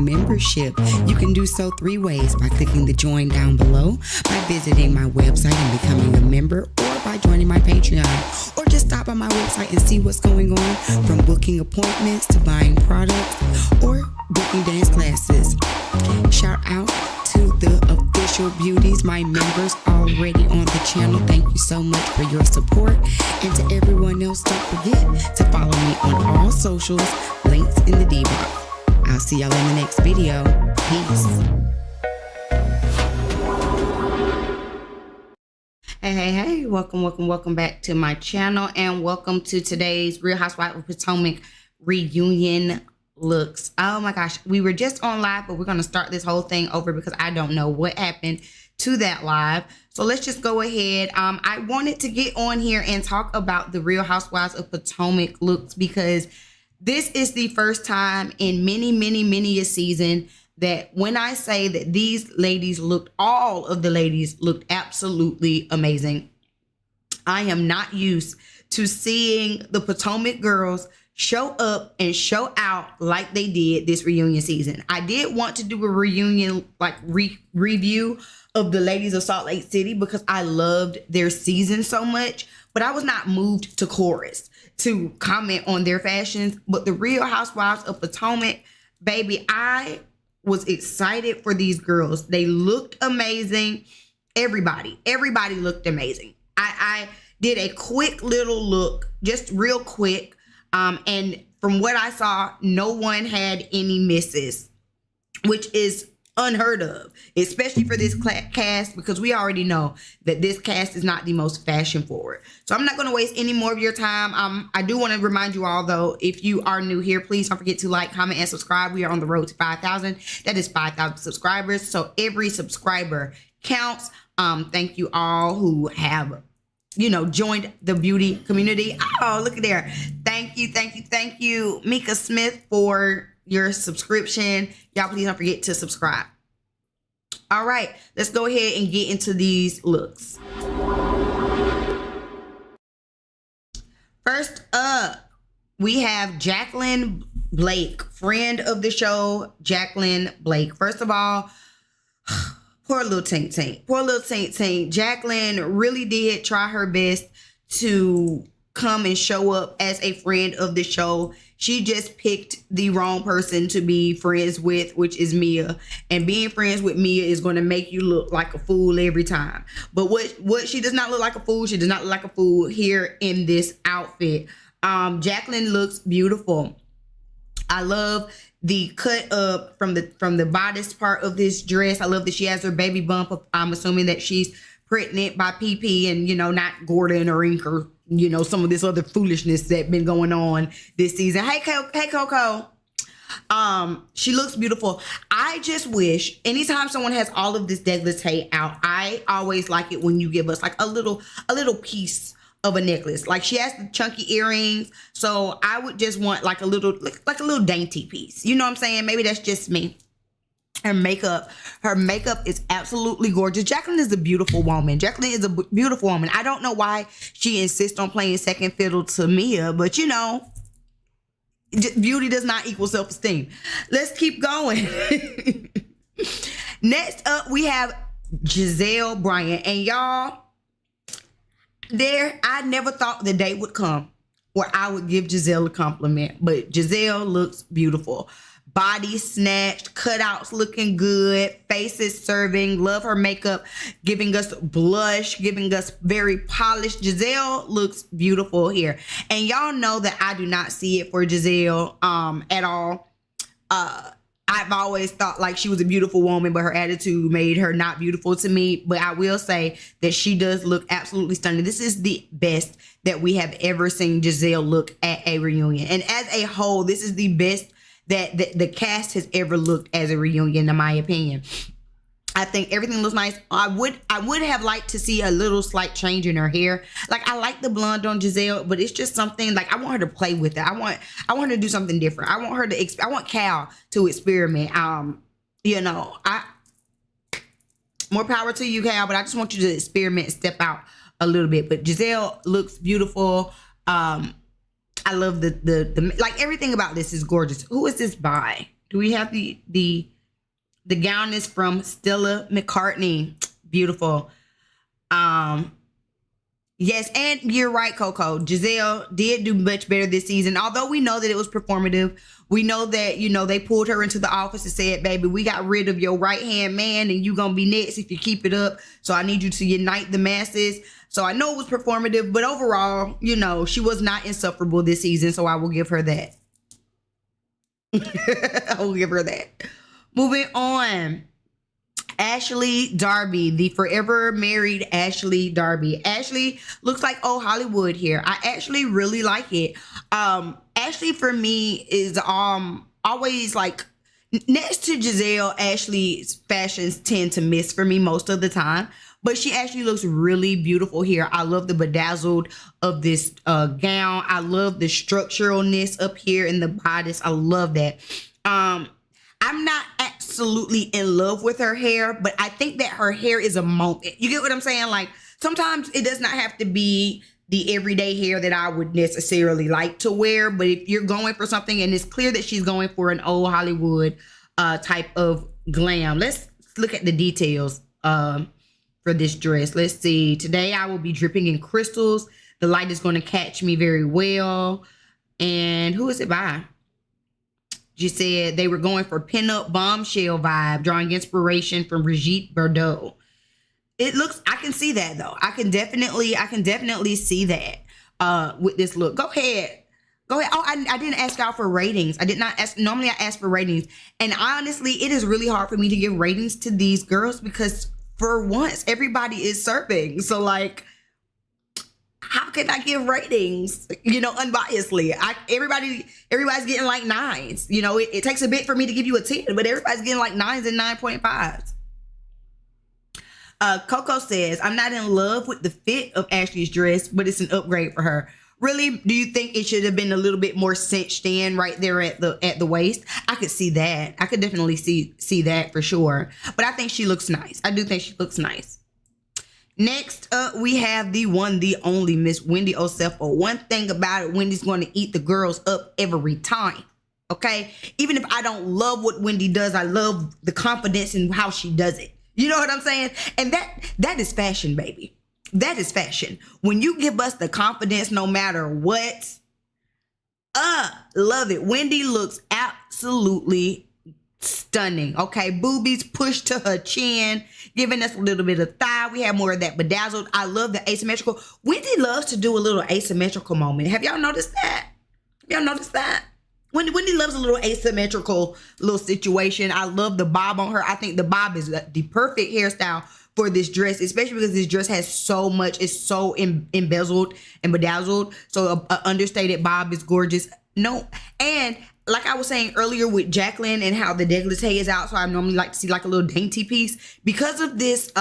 membership. You can do so 3 ways: by clicking the join down below, by visiting my website and becoming a member, or by joining my Patreon, or just stop by my website and see what's going on, from booking appointments to buying products or booking dance classes. Shout out to the official beauties, my members already on the channel. Thank you so much for your support. And to everyone else, don't forget to follow me on all socials, links in the D box. I'll see y'all in the next video. Peace. Hey, welcome back to my channel, and welcome to today's Real Housewives of Potomac reunion looks. Oh my gosh, we were just on live, but we're going to start this whole thing over because I don't know what happened to that live. So let's just go ahead. I wanted to get on here and talk about the Real Housewives of Potomac looks, because this is the first time in many a season that when I say that these ladies looked, all of the ladies looked absolutely amazing. I am not used to seeing the Potomac girls show up and show out like they did this reunion season. I did want to do a reunion like review of the ladies of Salt Lake City because I loved their season so much, but I was not moved to chorus to comment on their fashions. But the Real Housewives of Potomac, baby, I was excited for these girls. They looked amazing. Everybody looked amazing. I did a quick little look, just real quick. And from what I saw, no one had any misses, which is unheard of, especially for this cast, because we already know that this cast is not the most fashion forward. So I'm not going to waste any more of your time. I do want to remind you all, though, if you are new here, please don't forget to like, comment, and subscribe. We are on the road to 5,000. That is 5,000 subscribers. So every subscriber counts. Thank you all who have, joined the beauty community. Oh, look at there. Thank you, Mika Smith, for your subscription. Y'all, please don't forget to subscribe. All right, let's go ahead and get into these looks. First up, we have Jacqueline Blake, friend of the show, Jacqueline Blake. First of all, poor little Tink Tink. Jacqueline really did try her best to come and show up as a friend of the show. She just picked the wrong person to be friends with, which is Mia. And being friends with Mia is going to make you look like a fool every time. But what she does not look like a fool. She does not look like a fool here in this outfit. Jacqueline looks beautiful. I love the cut up from the bodice part of this dress. I love that she has her baby bump. I'm assuming that she's pregnant by PP and, not Gordon or Ink or, some of this other foolishness that been going on this season. Hey, Coco. She looks beautiful. I just wish anytime someone has all of this décolleté out, I always like it when you give us like a little piece of a necklace. Like she has the chunky earrings, so I would just want like a little dainty piece. You know what I'm saying? Maybe that's just me. Her makeup is absolutely gorgeous. Jacqueline is a beautiful woman. I don't know why she insists on playing second fiddle to Mia, but beauty does not equal self-esteem. Let's keep going. Next up, we have Giselle Bryant. And y'all, I never thought the day would come where I would give Giselle a compliment, but Giselle looks beautiful. Body snatched, cutouts looking good, faces serving. Love her makeup, giving us blush, giving us very polished. Giselle looks beautiful here. And y'all know that I do not see it for Giselle at all. I've always thought like she was a beautiful woman, but her attitude made her not beautiful to me. But I will say that she does look absolutely stunning. This is the best that we have ever seen Giselle look at a reunion. And as a whole, this is the best that the cast has ever looked as a reunion, in my opinion. I think everything looks nice. I would have liked to see a little slight change in her hair. Like I like the blonde on Giselle, but it's just something like I want her to play with it. I want her to do something different. I want Cal to experiment. More power to you, Cal, but I just want you to experiment and step out a little bit. But Giselle looks beautiful. I love the like everything about this is gorgeous. Who is this by? Do we have the gown is from Stella McCartney. Beautiful. Yes, and you're right, Coco. Giselle did do much better this season. Although we know that it was performative, we know that, they pulled her into the office and said, baby, we got rid of your right-hand man and you gonna be next if you keep it up. So I need you to unite the masses. So I know it was performative, but overall, she was not insufferable this season. So I will give her that. I will give her that. Moving on. Ashley Darby, the forever married Ashley Darby. Ashley looks like old Hollywood here. I actually really like it. Ashley for me is always like next to Giselle. Ashley's fashions tend to miss for me most of the time, but she actually looks really beautiful here. I love the bedazzled of this gown. I love the structuralness up here in the bodice. I love that. I'm not absolutely in love with her hair, but I think that her hair is a moment. You get what I'm saying? Like sometimes it does not have to be the everyday hair that I would necessarily like to wear. But if you're going for something and it's clear that she's going for an old Hollywood type of glam, let's look at the details for this dress. Let's see. Today I will be dripping in crystals. The light is going to catch me very well. And who is it by? She said they were going for pinup bombshell vibe, drawing inspiration from Brigitte Bardot. It looks, I can see that though. I can definitely see that with this look. Go ahead. Oh, I didn't ask out for ratings. I did not ask. Normally I ask for ratings. And honestly, it is really hard for me to give ratings to these girls because for once, everybody is serving. So like, how can I give ratings, unbiasedly? Everybody's getting like 9s. It takes a bit for me to give you a 10, but everybody's getting like 9s and 9.5s. Coco says, I'm not in love with the fit of Ashley's dress, but it's an upgrade for her. Really? Do you think it should have been a little bit more cinched in right there at the waist? I could see that. I could definitely see that for sure. But I think she looks nice. I do think she looks nice. Next up, we have the one, the only Miss Wendy Osefo. One thing about it, Wendy's going to eat the girls up every time. Okay? Even if I don't love what Wendy does, I love the confidence in how she does it. You know what I'm saying? And that is fashion, baby. That is fashion. When you give us the confidence no matter what, love it. Wendy looks absolutely stunning. Okay, boobies pushed to her chin, giving us a little bit of thigh. We have more of that bedazzled. I love the asymmetrical. Wendy loves to do a little asymmetrical moment. Have y'all noticed that? Wendy loves a little asymmetrical little situation. I love the bob on her. I think the bob is the perfect hairstyle for this dress, especially because this dress has so much. It's so embezzled and bedazzled. So a understated bob is gorgeous. No, and like I was saying earlier with Jacqueline and how the décolleté is out, so I normally like to see like a little dainty piece. Because of this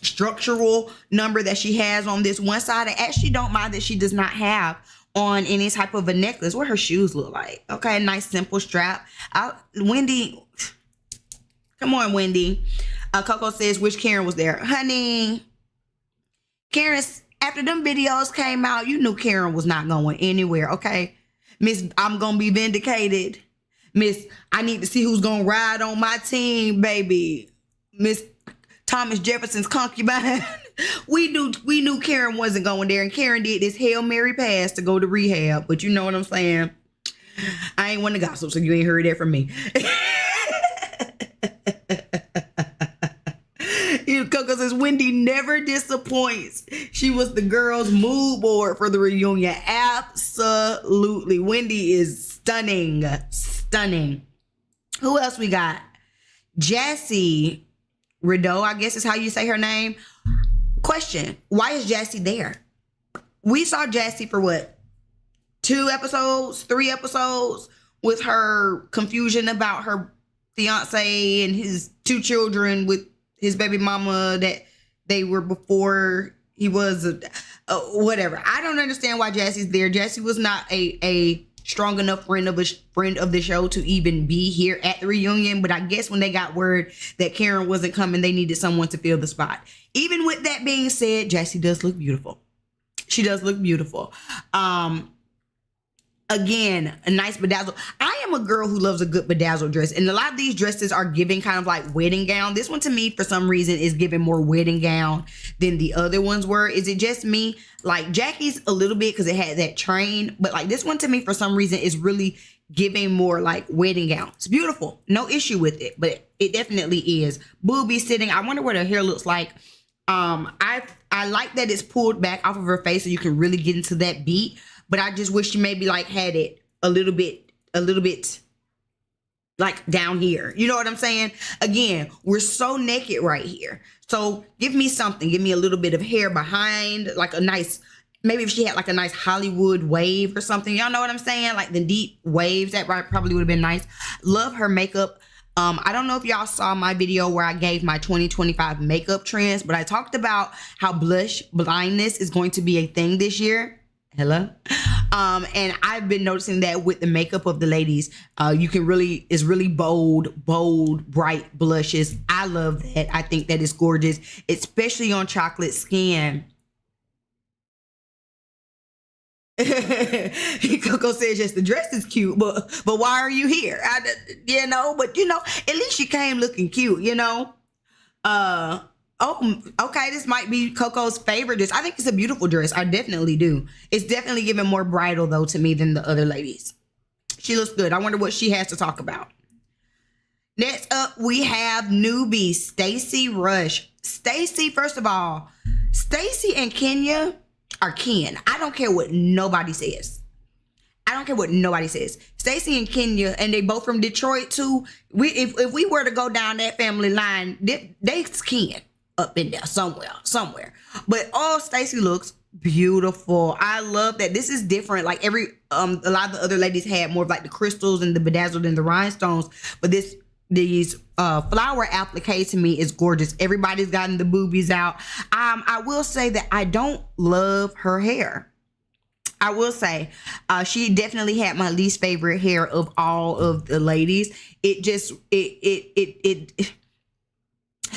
structural number that she has on this one side, I actually don't mind that she does not have on any type of a necklace. What her shoes look like. Okay, nice simple strap. Wendy, come on, Wendy. Coco says, which Karen was there? Honey, Karen, after them videos came out, you knew Karen was not going anywhere, okay? Miss, I'm going to be vindicated. Miss, I need to see who's going to ride on my team, baby. Miss Thomas Jefferson's concubine. We knew Karen wasn't going there, and Karen did this Hail Mary pass to go to rehab, but you know what I'm saying? I ain't one to gossip, so you ain't heard that from me. Coco says, Wendy never disappoints. She was the girls' mood board for the reunion. Absolutely. Wendy is stunning. Stunning. Who else we got? Jassy Rideau, I guess is how you say her name. Question, why is Jassy there? We saw Jassy for what? 2 episodes? 3 episodes? With her confusion about her fiance and his 2 children with his baby mama that they were before he was whatever. I don't understand why Jassy's there. Jassy was not a strong enough friend of the show to even be here at the reunion. But I guess when they got word that Karen wasn't coming, they needed someone to fill the spot. Even with that being said, Jassy does look beautiful. She does look beautiful. Again, a nice bedazzle. I am a girl who loves a good bedazzled dress, and a lot of these dresses are giving kind of like wedding gown. This one to me, for some reason, is giving more wedding gown than the other ones were. Is it just me? Like Jackie's a little bit because it had that train, but like this one to me, for some reason, is really giving more like wedding gown. It's beautiful, no issue with it, but it definitely is. Booby sitting. I wonder what her hair looks like. I like that it's pulled back off of her face so you can really get into that beat, but I just wish she maybe like had it a little bit like down here. You know what I'm saying? Again, we're so naked right here. So give me something. Give me a little bit of hair behind, like a nice, maybe if she had like a nice Hollywood wave or something. Y'all know what I'm saying? Like the deep waves, that probably would have been nice. Love her makeup. I don't know if y'all saw my video where I gave my 2025 makeup trends, but I talked about how blush blindness is going to be a thing this year. Hello. And I've been noticing that with the makeup of the ladies, you can really, it's really bold, bright blushes. I love that. I think that is gorgeous, especially on chocolate skin. Coco says, yes, the dress is cute, but why are you here? But at least she came looking cute, Oh, okay, this might be Coco's favorite dress. I think it's a beautiful dress. I definitely do. It's definitely giving more bridal though to me than the other ladies. She looks good. I wonder what she has to talk about. Next up, we have newbie Stacey Rush. Stacey, first of all, Stacey and Kenya are kin. I don't care what nobody says. Stacey and Kenya, and they both from Detroit too. If we were to go down that family line, they kin up in there somewhere. But Stacey looks beautiful. I love that. This is different. Like a lot of the other ladies had more of like the crystals and the bedazzled and the rhinestones, but these flower applique to me is gorgeous. Everybody's gotten the boobies out. I will say that I don't love her hair. I will say she definitely had my least favorite hair of all of the ladies.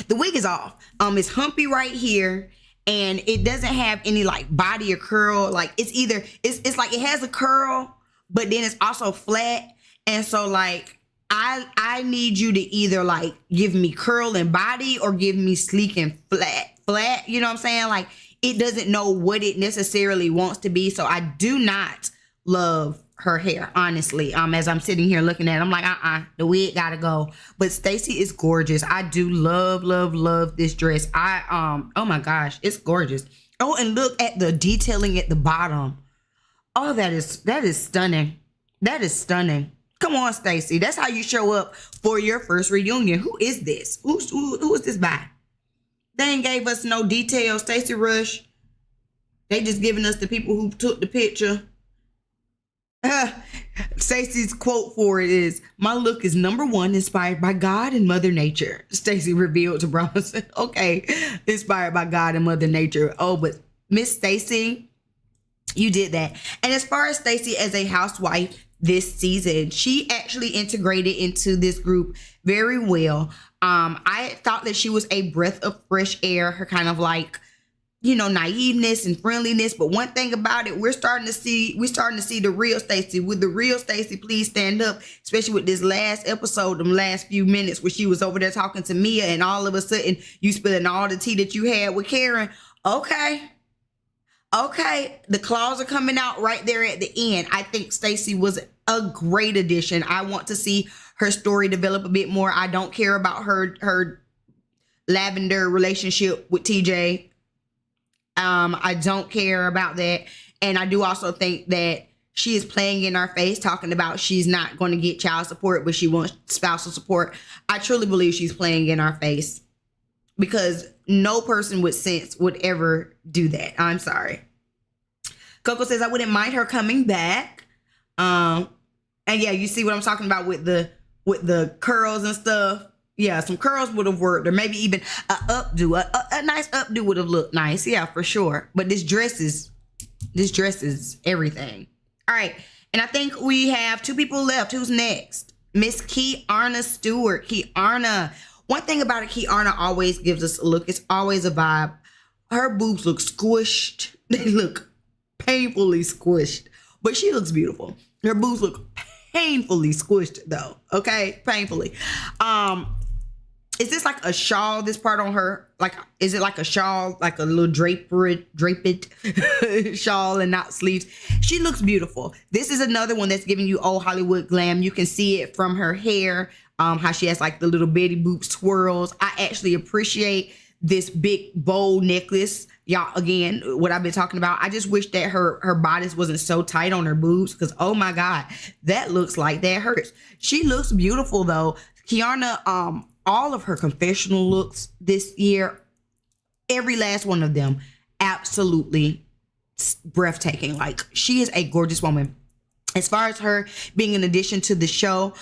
The wig is off. It's humpy right here, and it doesn't have any like body or curl. Like it's like it has a curl, but then it's also flat. And so like I need you to either like give me curl and body or give me sleek and flat. You know what I'm saying? Like it doesn't know what it necessarily wants to be. So I do not love her hair, honestly. As I'm sitting here looking at it, I'm like, the wig gotta go. But Stacey is gorgeous. I do love this dress. Oh my gosh, it's gorgeous. Oh, and look at the detailing at the bottom. Oh, that is stunning. That is stunning. Come on, Stacey. That's how you show up for your first reunion. Who is this? Who is this by? They ain't gave us no details. Stacey Rush. They just giving us the people who took the picture. Stacey's quote for it is, "My look is #1 inspired by God and Mother Nature." Stacey revealed to Bronson. Okay, inspired by God and Mother Nature. Oh, but Miss Stacey, you did that. And as far as Stacey as a housewife this season, she actually integrated into this group very well. I thought that she was a breath of fresh air, her kind of like, naiveness and friendliness. But one thing about it, we're starting to see the real Stacey. With the real Stacey, please stand up, especially with this last episode, them last few minutes where she was over there talking to Mia, and all of a sudden you spilling all the tea that you had with Karen. Okay, the claws are coming out right there at the end. I think Stacey was a great addition. I want to see her story develop a bit more. I don't care about her lavender relationship with TJ. I don't care about that. And I do also think that she is playing in our face, talking about she's not going to get child support, but she wants spousal support. I truly believe she's playing in our face, because no person with sense would ever do that. I'm sorry. Coco says, I wouldn't mind her coming back. And yeah, you see what I'm talking about with the curls and stuff. Yeah, some curls would have worked, or maybe even a updo. A nice updo would have looked nice. Yeah, for sure. But this dress is everything. All right. And I think we have 2 people left. Who's next? Miss Kiana Stewart. Kiana. One thing about it, Kiana always gives us a look. It's always a vibe. Her boobs look squished. They look painfully squished, but she looks beautiful. Her boobs look painfully squished though. Okay, painfully. Is this like a shawl? This part on her, like, is it like a shawl, like a little draped shawl and not sleeves? She looks beautiful. This is another one that's giving you old Hollywood glam. You can see it from her hair, how she has like the little Betty Boop swirls. I actually appreciate this big bold necklace. Y'all, again, what I've been talking about. I just wish that her bodice wasn't so tight on her boobs, because oh my God, that looks like that hurts. She looks beautiful though. Kiana, all of her confessional looks this year, every last one of them, absolutely breathtaking. Like, she is a gorgeous woman. As far as her being an addition to the show,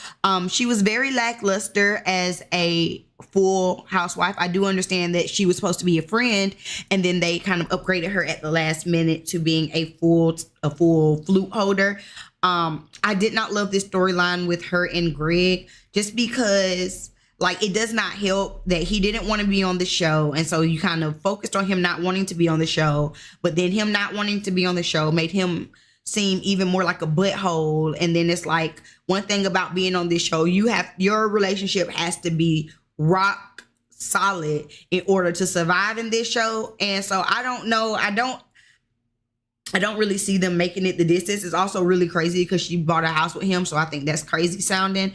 she was very lackluster as a full housewife. I do understand that she was supposed to be a friend, and then they kind of upgraded her at the last minute to being a full flute holder. I did not love this storyline with her and Greg, just because, like, it does not help that he didn't want to be on the show. And so you kind of focused on him not wanting to be on the show, but then him not wanting to be on the show made him seem even more like a butthole. And then it's like, one thing about being on this show, your relationship has to be rock solid in order to survive in this show. And so I don't know. I don't really see them making it the distance. It's also really crazy because she bought a house with him. So I think that's crazy sounding.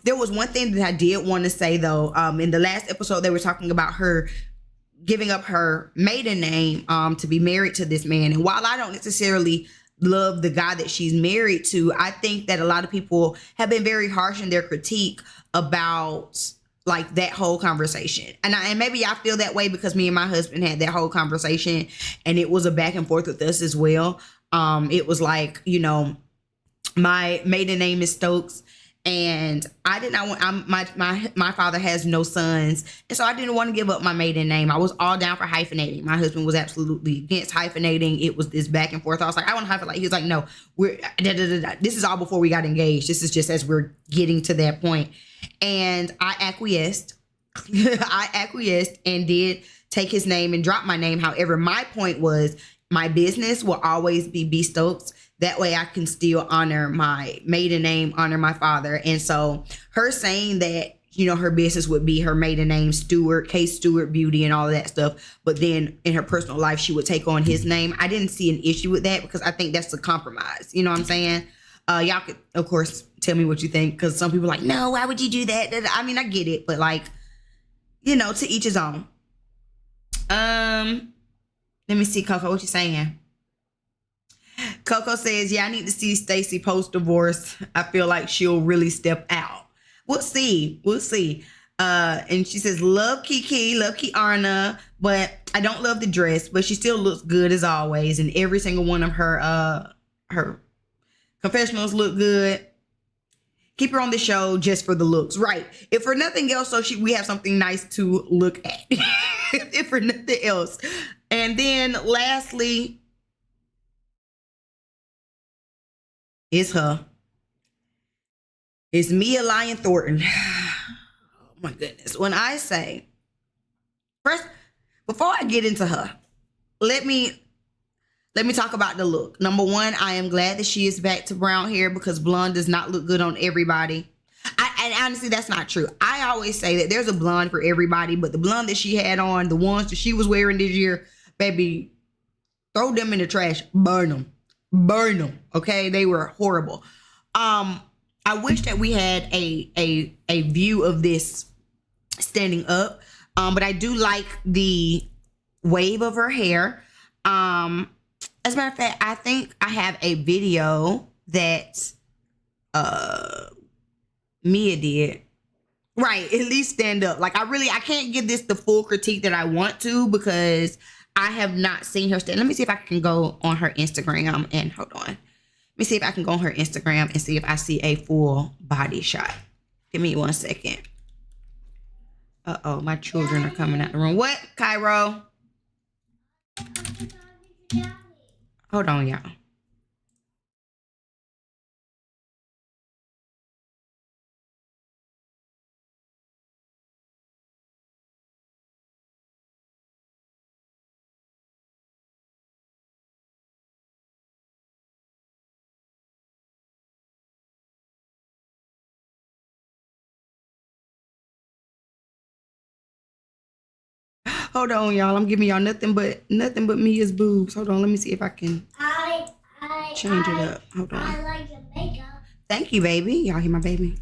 There was one thing that I did want to say though. In the last episode, they were talking about her giving up her maiden name to be married to this man. And while I don't necessarily love the guy that she's married to, I think that a lot of people have been very harsh in their critique about like that whole conversation. And maybe I feel that way because me and my husband had that whole conversation, and it was a back and forth with us as well. It was like, you know, my maiden name is Stokes, and I did not want, my father has no sons, and so I didn't want to give up my maiden name. I was all down for hyphenating. My husband was absolutely against hyphenating. It was this back and forth. I was like, I want to hyphenate. He was like, no, this is all before we got engaged. This is just as we're getting to that point. And I acquiesced. I acquiesced and did take his name and drop my name. However, my point was my business will always be B Stokes. That way I can still honor my maiden name, honor my father. And so her saying that, you know, her business would be her maiden name, Stewart, K Stewart Beauty and all of that stuff. But then in her personal life, she would take on his name. I didn't see an issue with that because I think that's a compromise. You know what I'm saying? Y'all could, of course, tell me what you think, because some people are like, no, why would you do that? I mean, I get it, but like, you know, to each his own. Let me see, Coco, what you saying? Coco says, yeah, I need to see Stacey post-divorce. I feel like she'll really step out. We'll see. We'll see. And she says, love Kiki, love Kiana, but I don't love the dress, but she still looks good as always. And every single one of her confessionals look good. Keep her on the show just for the looks. Right. If for nothing else, so we have something nice to look at. If for nothing else. And then lastly, it's her. It's Mia Lyon Thornton. Oh my goodness. When I say, first, before I get into her, let me talk about the look. Number one, I am glad that she is back to brown hair because blonde does not look good on everybody. And honestly, that's not true. I always say that there's a blonde for everybody, but the blonde that she had on, the ones that she was wearing this year, baby, throw them in the trash, burn them. Burn them. Okay, they were horrible. I wish that we had a view of this standing up, but I do like the wave of her hair. As a matter of fact, I think I have a video that Mia did. Right, at least stand up. Like I can't give this the full critique that I want to because I have not seen her stand. Let me see if I can go on her Instagram and hold on. Let me see if I can go on her Instagram and see if I see a full body shot. Give me 1 second. Uh-oh, my children are coming out the room. What, Cairo? Hold on, y'all. Hold on, y'all. I'm giving y'all nothing but Mia's boobs. Hold on. Let me see if I can change it up. Hold on. I like your makeup. Thank you, baby. Y'all hear my baby?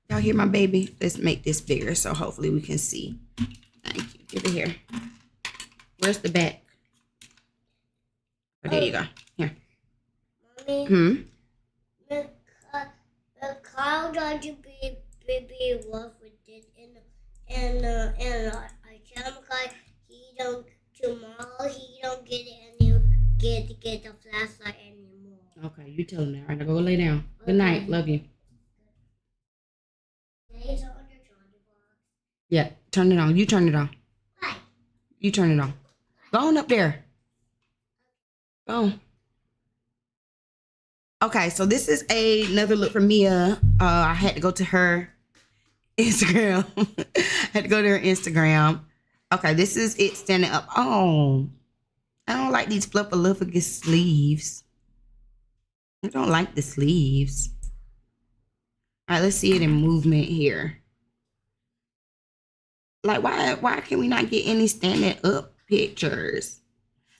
Y'all hear my baby? Let's make this bigger so hopefully we can see. Thank you. Give it here. Where's the back? Oh, there you go. Here. Mommy, the cow doesn't be rough with it, and I tell him he don't tomorrow he don't get the flashlight anymore. Okay, you tell him that. All right, go lay down. Good night. Love you. Yeah, turn it on. You turn it on. Why? You turn it on. Go on up there. Go. Okay, so this is another look from Mia. I had to go to her Instagram. Okay, this is it standing up. Oh, I don't like these fluffaluffagus sleeves. I don't like the sleeves. All right, let's see it in movement here. Like, why can we not get any standing up pictures?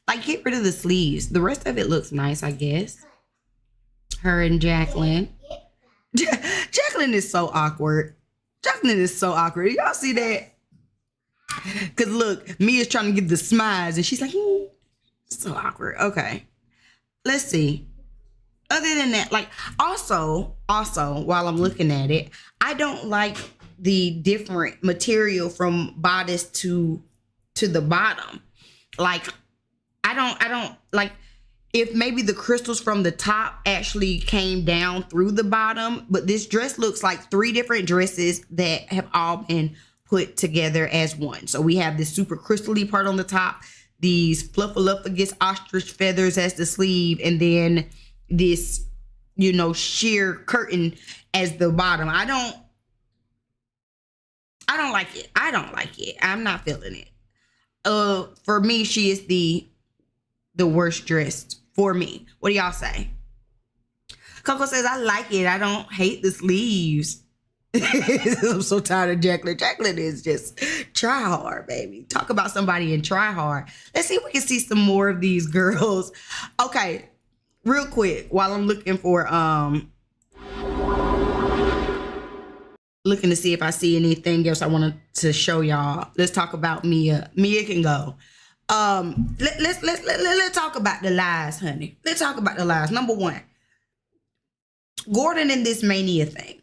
Like, get rid of the sleeves. The rest of it looks nice, I guess. Her and Jacqueline. Jacqueline is so awkward. Y'all see that? Because look, Mia's trying to give the smiles and she's like, so awkward. Okay. Let's see. Other than that, like, also, while I'm looking at it, I don't like the different material from bodice to the bottom. Like, I don't like if maybe the crystals from the top actually came down through the bottom, but this dress looks like 3 different dresses that have all been put together as one. So we have this super crystally part on the top, these fluffaluffagus ostrich feathers as the sleeve, and then this, sheer curtain as the bottom. I don't like it. I'm not feeling it. For me, she is the worst dressed for me. What do y'all say? Coco says, I like it. I don't hate the sleeves. I'm so tired of Jacqueline. Jacqueline is just try hard, baby. Talk about somebody and try hard. Let's see if we can see some more of these girls. Okay, real quick, while I'm looking for looking to see if I see anything else I wanted to show y'all. Let's talk about Mia. Mia can go. Let's talk about the lies, honey. Let's talk about the lies. Number 1, Gordon and this mania thing.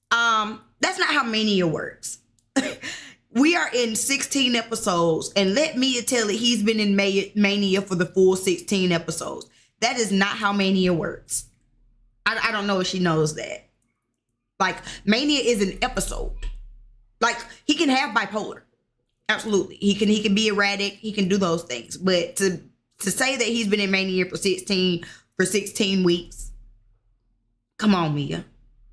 That's not how mania works. We are in 16 episodes, and let Mia tell it he's been in mania for the full 16 episodes. That is not how mania works. I don't know if she knows that. Like, mania is an episode. Like, he can have bipolar. Absolutely. He can be erratic. He can do those things. But to say that he's been in mania for 16 weeks, come on, Mia.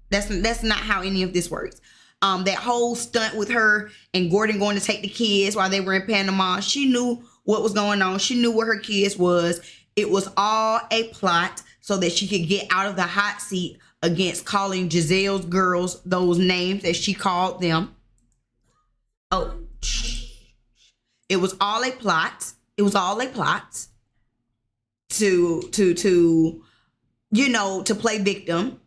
That's not how any of this works. That whole stunt with her and Gordon going to take the kids while they were in Panama, she knew what was going on. She knew where her kids was. It was all a plot so that she could get out of the hot seat against calling Giselle's girls those names that she called them. Oh, it was all a plot. It was all a plot to play victim,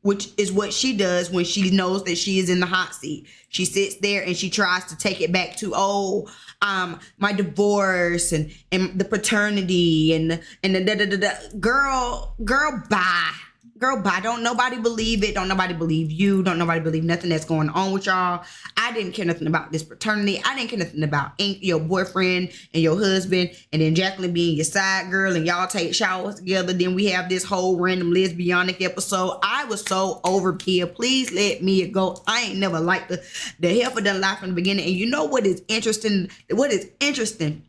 which is what she does when she knows that she is in the hot seat. She sits there and she tries to take it back to, my divorce and the paternity and the girl, bye. Girl, bye. Don't nobody believe it. Don't nobody believe you. Don't nobody believe nothing that's going on with y'all. I didn't care nothing about this paternity. I didn't care nothing about your boyfriend and your husband, and then Jacqueline being your side girl and y'all take showers together. Then we have this whole random lesbianic episode. I was so over Pia. Please let Mia go. I ain't never liked the hell for the life from the beginning. And you know what is interesting? What is interesting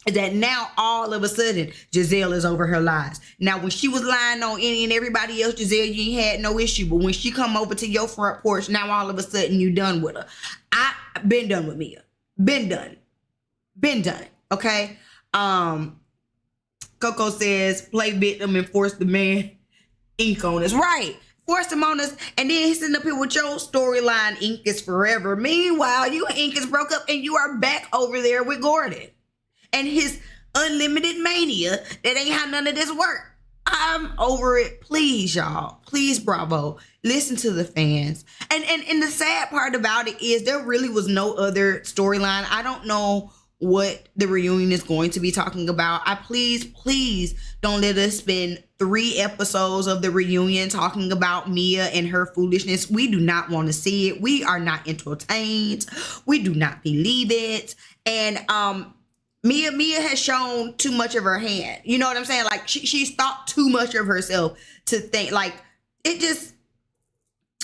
is that now all of a sudden Giselle is over her lies. Now when she was lying on any and everybody else, Giselle, you ain't had no issue. But when she come over to your front porch, now all of a sudden you done with her. I've been done with Mia. Been done. Okay. Coco says play victim and force the man ink on us. Right. Force them on us, and then he's sitting up here with your storyline, Ink is forever. Meanwhile, you and Ink is broke up, and you are back over there with Gordon and his unlimited mania that ain't had none of this work. I'm over it. Please, y'all. Please, Bravo. Listen to the fans. And the sad part about it is there really was no other storyline. I don't know what the reunion is going to be talking about. Please don't let us spend 3 episodes of the reunion talking about Mia and her foolishness. We do not want to see it. We are not entertained. We do not believe it. And Mia has shown too much of her hand. You know what I'm saying? Like she's thought too much of herself to think like it just,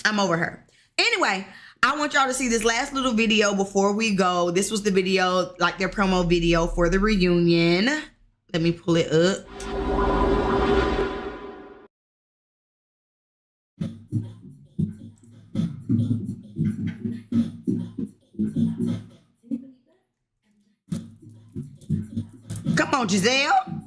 I'm over her. Anyway, I want y'all to see this last little video before we go. This was the video, like their promo video for the reunion. Let me pull it up. Come on, Giselle.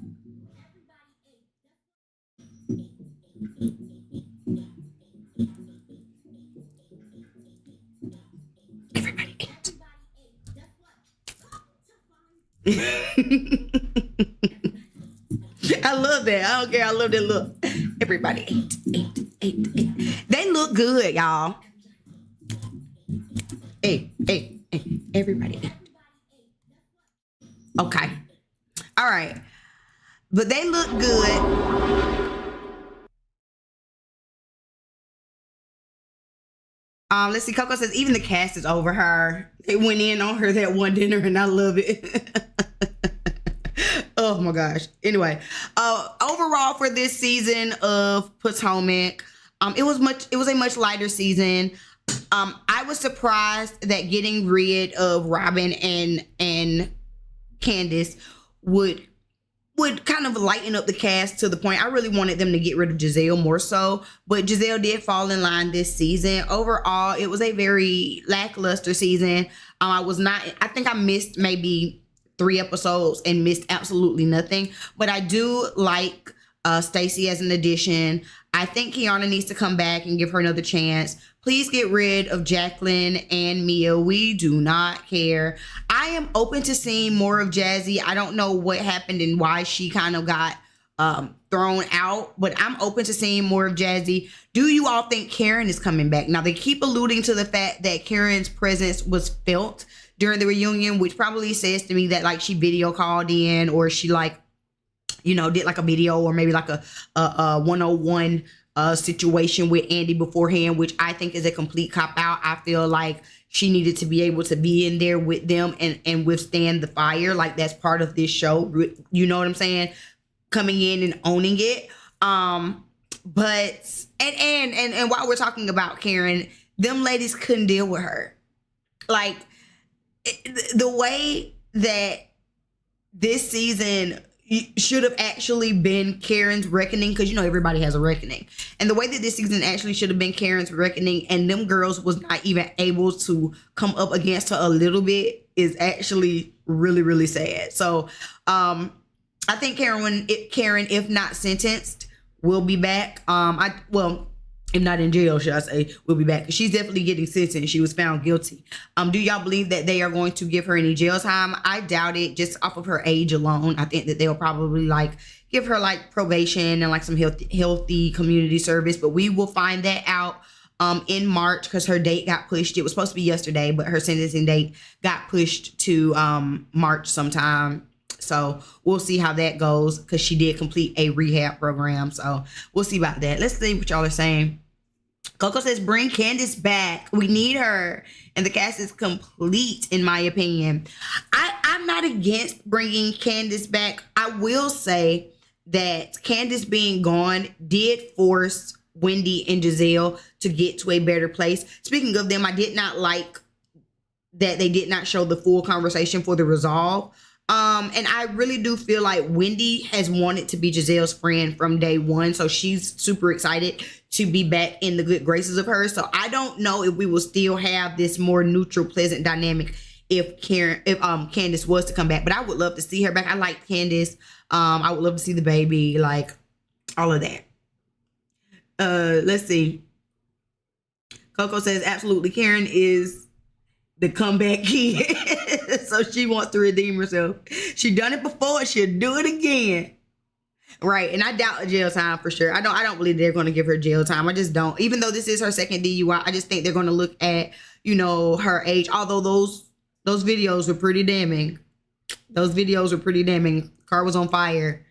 Everybody ate. I love that. I don't care. I love that look. Everybody ate. They look good, y'all. Ate. Everybody ate. Okay. All right. But they look good. Let's see. Coco says even the cast is over her. They went in on her that one dinner, and I love it. Oh my gosh. Anyway, overall for this season of Potomac, it was a much lighter season. I was surprised that getting rid of Robin and Candace would kind of lighten up the cast to the point. I really wanted them to get rid of Giselle more so, but Giselle did fall in line this season. Overall, it was a very lackluster season. I think I missed maybe 3 episodes and missed absolutely nothing, but I do like Stacey as an addition. I think Kiana needs to come back and give her another chance. Please get rid of Jacqueline and Mia. We do not care. I am open to seeing more of Jazzy. I don't know what happened and why she kind of got thrown out, but I'm open to seeing more of Jazzy. Do you all think Karen is coming back? Now, they keep alluding to the fact that Karen's presence was felt during the reunion, which probably says to me that like she video called in, or she like, you know, did like a video, or maybe like a 101 situation with Andy beforehand, which I think is a complete cop out. I feel like she needed to be able to be in there with them and withstand the fire. Like that's part of this show. You know what I'm saying? Coming in and owning it. But and while we're talking about Karen, them ladies couldn't deal with her. Like the way that this season should have actually been Karen's reckoning, because you know everybody has a reckoning, and the way that this season actually should have been Karen's reckoning, and them girls was not even able to come up against her a little bit, is actually really, really sad. So I think Karen, if not sentenced, will be back. If not in jail, should I say, will be back. She's definitely getting sentenced. She was found guilty. Do y'all believe that they are going to give her any jail time? I doubt it, just off of her age alone. I think that they'll probably like give her like probation and like some healthy community service, but we will find that out in March, because her date got pushed. It was supposed to be yesterday, but her sentencing date got pushed to March sometime. So we'll see how that goes, because she did complete a rehab program. So we'll see about that. Let's see what y'all are saying. Coco says, bring Candace back. We need her. And the cast is complete, in my opinion. I'm not against bringing Candace back. I will say that Candace being gone did force Wendy and Giselle to get to a better place. Speaking of them, I did not like that they did not show the full conversation for the resolve. And I really do feel like Wendy has wanted to be Giselle's friend from day one. So she's super excited to be back in the good graces of her. So I don't know if we will still have this more neutral, pleasant dynamic if Candace was to come back. But I would love to see her back. I like Candace. I would love to see the baby, like all of that. Let's see. Coco says absolutely. Karen is the comeback kid. So she wants to redeem herself. She done it before, she'll do it again. Right, and I doubt jail time for sure. I don't believe they're going to give her jail time. I just don't. Even though this is her second DUI, I just think they're going to look at, you know, her age. Although those videos were pretty damning. Those videos were pretty damning. Car was on fire,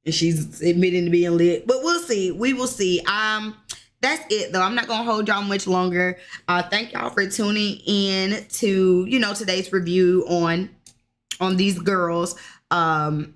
and she's admitting to being lit. But we'll see. We will see. That's it though. I'm not gonna hold y'all much longer. Thank y'all for tuning in to, you know, today's review on these girls. I'm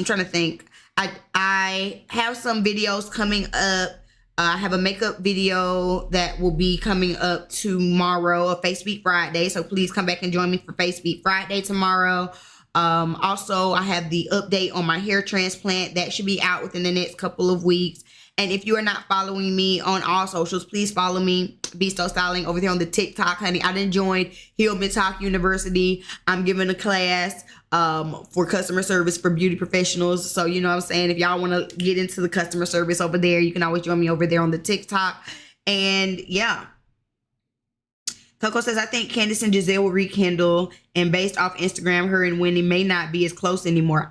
trying to think. I have some videos coming up. I have a makeup video that will be coming up tomorrow, a Face Beat Friday. So please come back and join me for Face Beat Friday tomorrow. Also, I have the update on my hair transplant that should be out within the next couple of weeks. And if you are not following me on all socials, please follow me, Besto Styling, over there on the TikTok, honey. I done joined Hillman Talk University. I'm giving a class for customer service for beauty professionals. So, you know what I'm saying? If y'all want to get into the customer service over there, you can always join me over there on the TikTok. And yeah. Coco says, I think Candace and Giselle will rekindle, and based off Instagram, her and Wendy may not be as close anymore.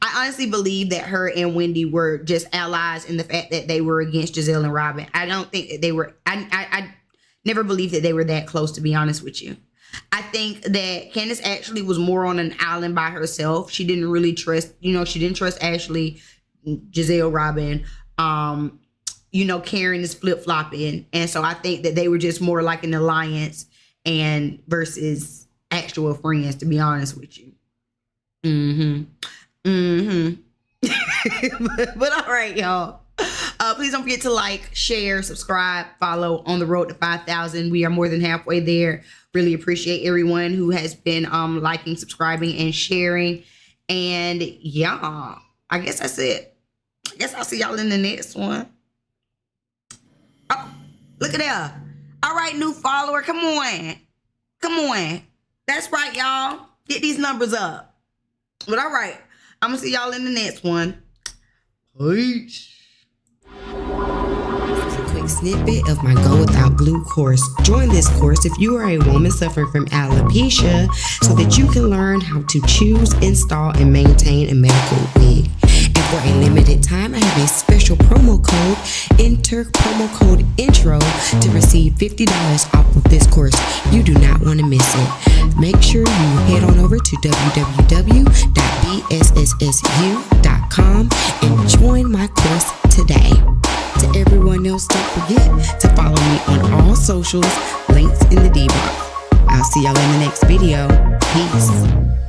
I honestly believe that her and Wendy were just allies in the fact that they were against Giselle and Robin. I don't think that they were, I never believed that they were that close, to be honest with you. I think that Candace actually was more on an island by herself. She didn't really trust, you know, she didn't trust Ashley, Giselle, Robin. You know, Karen is flip-flopping. And so I think that they were just more like an alliance and versus actual friends, to be honest with you. But all right, y'all. Please don't forget to like, share, subscribe, follow on the road to 5,000. We are more than halfway there. Really appreciate everyone who has been liking, subscribing, and sharing. And yeah, I guess that's it. I guess I'll see y'all in the next one. Oh, look at that. All right, new follower. Come on. Come on. That's right, y'all. Get these numbers up. But all right, I'm going to see y'all in the next one. Peace. Quick snippet of my Go Without Glue course. Join this course if you are a woman suffering from alopecia so that you can learn how to choose, install, and maintain a medical wig. And for a limited time, I have a special promo code. Enter promo code INTRO to receive $50 off of this course. You do not want to miss it. Make sure you head on over to www.bssu.com and join my course today. To everyone else, don't forget to follow me on all socials, links in the D box. I'll see y'all in the next video. Peace.